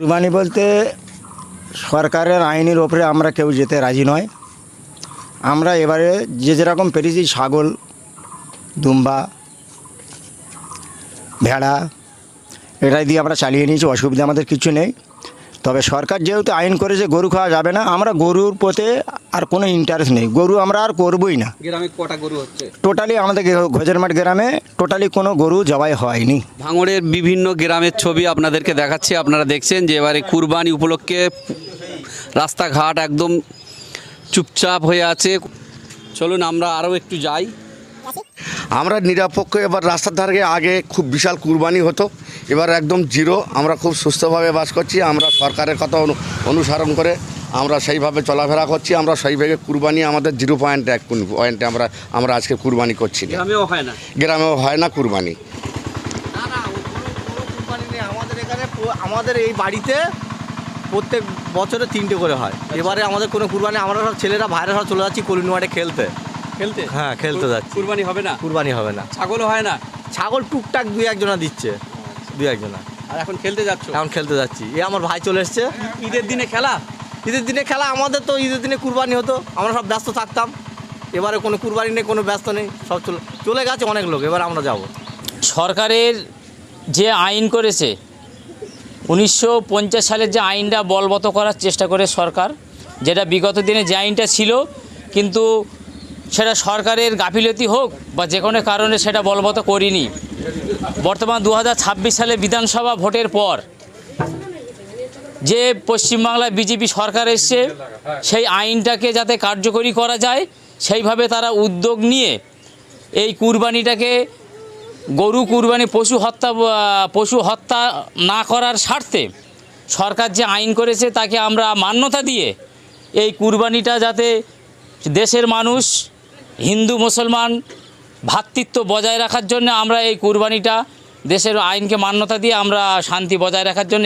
কুরবানি বলতে সরকারের আইনের ওপরে আমরা কেউ যেতে রাজি নয়। আমরা এবারে যে যেরকম পেরেছি ছাগল, দুম্বা, ভেড়া এটাই দিয়ে আমরা চালিয়ে নিয়েছি, অসুবিধা আমাদের কিছু নেই। তবে সরকার যেহেতু আইন করেছে গরু খাওয়া যাবে না, আমরা গরুর প্রতি আর কোনো ইন্টারেস্ট নেই, গরু আমরা আর করবই না। গ্রামে কটা গরু হচ্ছে? টোটালি আমাদের ঘোজেরমাঠ গ্রামে টোটালি কোনো গরু জবাই হয়নি। ভাঙড়ের বিভিন্ন গ্রামের ছবি আপনাদেরকে দেখাচ্ছি। আপনারা দেখছেন যে এবারে কুরবানি উপলক্ষে রাস্তাঘাট একদম চুপচাপ হয়ে আছে। চলুন আমরা আরও একটু যাই। আমরা নিরপেক্ষ। এবার রাস্তার ধারে আগে খুব বিশাল কুরবানি হতো, এবার একদম জিরো। আমরা খুব সুস্থভাবে বাস করছি। আমরা সরকারের কথা অনুসরণ করে আমরা সেইভাবে চলাফেরা করছি। আমরা সেইভাবে কুরবানি আমাদের 0.1 পয়েন্টে আমরা আজকে কুরবানি করছি। গ্রামেও হয় না, গ্রামেও হয় না কুরবানি। আমাদের এখানে আমাদের এই বাড়িতে প্রত্যেক বছরে 3টে করে হয়। এবারে আমাদের কোনো কুরবানি, আমরা সব ছেলেরা ভাইরা সব চলে যাচ্ছি কলিনওয়ার্ডে খেলতে। হ্যাঁ, খেলতে যাচ্ছি। কুরবানি হবে না, কুরবানি হবে না। ছাগলও হয় না। ছাগল টুকটাক 2-1 দিচ্ছে, 2-1। আর এখন খেলতে যাচ্ছ? এখন খেলতে যাচ্ছি। আমার ভাই চলে এসছে। ঈদের দিনে খেলা? ঈদের দিনে খেলা, আমাদের তো ঈদের দিনে কুরবানি হতো, আমরা সব ব্যস্ত থাকতাম। এবারে কোনো কুরবানি নেই, কোনো ব্যস্ত নেই, সব চলে গেছে অনেক লোক। এবার আমরা যাব। সরকারের যে আইন করেছে 1950 সালের যে আইনটা বলবৎ করার চেষ্টা করে সরকার, যেটা বিগত দিনে যে আইনটা ছিল, কিন্তু সেটা সরকারের গাফিলতি হোক বা যে কোনো কারণে সেটা বলবৎ করিনি। বর্তমান 2026 সালে বিধানসভা ভোটের পর যে পশ্চিমবাংলায় বিজেপি সরকার এসছে, সেই আইনটাকে যাতে কার্যকরী করা যায় সেইভাবে তারা উদ্যোগ নিয়ে এই কুরবানিটাকে গরু কুরবানি পশু হত্যা না করার স্বার্থে সরকার যে আইন করেছে তাকে আমরা মান্যতা দিয়ে এই কুরবানিটা যাতে দেশের মানুষ হিন্দু মুসলমান ভ্রাতৃত্ব বজায় রাখার জন্য আমরা এই কুরবানিটা দেশের আইনকে মান্যতা দিয়ে আমরা শান্তি বজায় রাখার জন্য